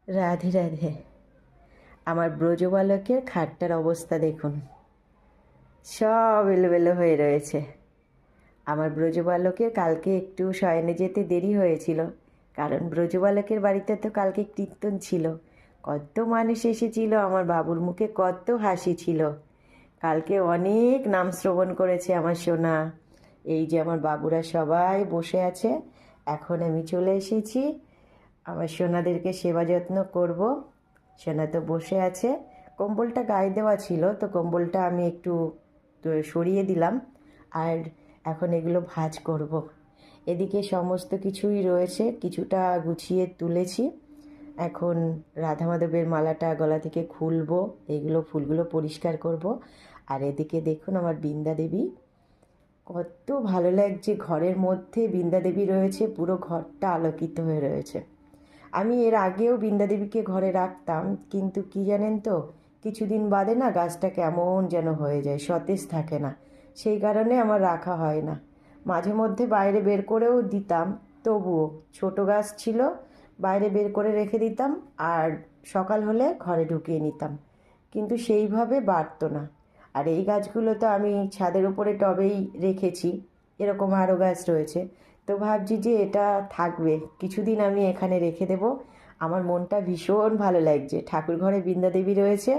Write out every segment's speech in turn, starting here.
রাধে রাধে। আমার ব্রজবালকের খাটটার অবস্থা দেখুন, সব এলোমেলো হয়ে রয়েছে। আমার ব্রজবালকের কালকে একটু শয়নে যেতে দেরি হয়েছিল, কারণ ব্রজবালকের বাড়িতে তো কালকে কীর্তন ছিল। কত মানুষ এসেছিল, আমার বাবুর মুখে কত হাসি ছিল। কালকে অনেক নাম শ্রবণ করেছে আমার সোনা। এই যে আমার বাবুরা সবাই বসে আছে, এখন আমি চলে এসেছি আমার সোনাদেরকে সেবা যত্ন করব। সোনা তো বসে আছে, কম্বলটা গায়ে দেওয়া ছিল তো কম্বলটা আমি একটু সরিয়ে দিলাম। আর এখন এগুলো ভাঁজ করব। এদিকে সমস্ত কিছুই রয়েছে, কিছুটা গুছিয়ে তুলেছি। এখন রাধা মাধবের মালাটা গলা থেকে খুলবো, এইগুলো ফুলগুলো পরিষ্কার করব। আর এদিকে দেখুন আমার বৃন্দা দেবী, কত ভালো লাগছে। ঘরের মধ্যে বৃন্দা দেবী রয়েছে, পুরো ঘরটা আলোকিত হয়ে রয়েছে। আমি এর আগেও বৃন্দা দেবীকে ঘরে রাখতাম, কিন্তু কি জানেন তো, কিছুদিন বাদে না গাছটা কেমন যেন হয়ে যায়, সতেজ থাকে না। সেই কারণে আমার রাখা হয় না। মাঝে মধ্যে বাইরে বের করেও দিতাম, তবুও ছোট গাছ ছিল, বাইরে বের করে রেখে দিতাম আর সকাল হলে ঘরে ঢুকিয়ে নিতাম, কিন্তু সেইভাবে বাড়তো না। আর এই গাছগুলো তো আমি ছাদের উপরে টবেই রেখেছি, এরকম আরও গাছ রয়েছে। তো ভাবছি যে এটা থাকবে কিছুদিন, আমি এখানে রেখে দেব। আমার মনটা ভীষণ ভালো লাগছে, ঠাকুর ঘরে বৃন্দা দেবী রয়েছে,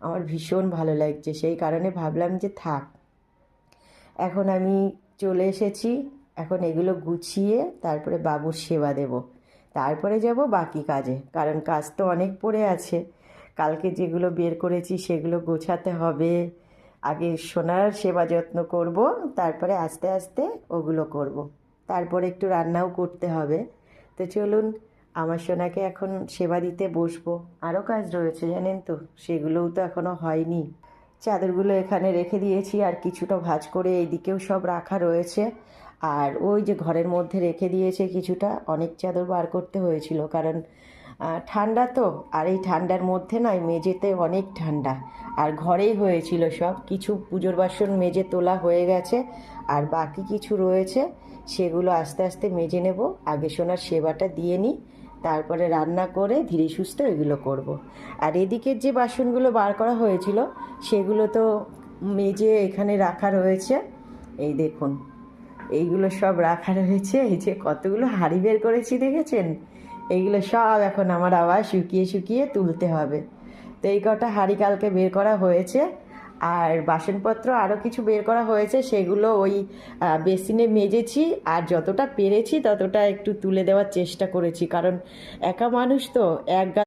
আমার ভীষণ ভালো লাগছে, সেই কারণে ভাবলাম যে থাক। এখন আমি চলে এসেছি, এখন এগুলো গুছিয়ে তারপরে বাবুর সেবা দেব, তারপরে যাব বাকি কাজে, কারণ কাজ তো অনেক পড়ে আছে। কালকে যেগুলো বের করেছি সেগুলো গোছাতে হবে। আগে সোনার সেবা যত্ন করব, তারপরে আস্তে আস্তে ওগুলো করব। তারপরে একটু রান্নাও করতে হবে। তো চলুন, আমার সোনাকে এখন সেবা দিতে বসবো। আরও কাজ রয়েছে জানেন তো, সেগুলোও তো এখনও হয়নি। চাদরগুলো এখানে রেখে দিয়েছি, আর কিছুটা ভাঁজ করে এইদিকেও সব রাখা রয়েছে। আর ওই যে ঘরের মধ্যে রেখে দিয়েছে কিছুটা, অনেক চাদর বার করতে হয়েছিল, কারণ ঠান্ডা তো। আর এই ঠান্ডার মধ্যে নয়, মেঝেতে অনেক ঠান্ডা। আর ঘরেই হয়েছিল সব কিছু, পুজোর বাসন মেজে তোলা হয়ে গেছে, আর বাকি কিছু রয়েছে, সেগুলো আস্তে আস্তে মেজে নেব। আগে সোনার সেবাটা দিয়ে নিই, তারপরে রান্না করে ধীরে সুস্থে এগুলো করব। আর এদিকের যে বাসনগুলো বার করা হয়েছিল সেগুলো তো মেজে এখানে রাখা রয়েছে। এই দেখুন, এইগুলো সব রাখা রয়েছে। এই যে কতগুলো হাঁড়ি বের করেছি দেখেছেন, এইগুলো সব এখন আমার আবার শুকিয়ে শুকিয়ে তুলতে হবে। তো এই কটা হাঁড়ি কালকে বের করা হয়েছে। আর বাসনপত্র আরও কিছু বের করা হয়েছে, সেগুলো ওই বেসিনে মেজেছি, আর যতটা পেরেছি ততটা একটু তুলে দেওয়ার চেষ্টা করেছি, কারণ একা মানুষ তো, এক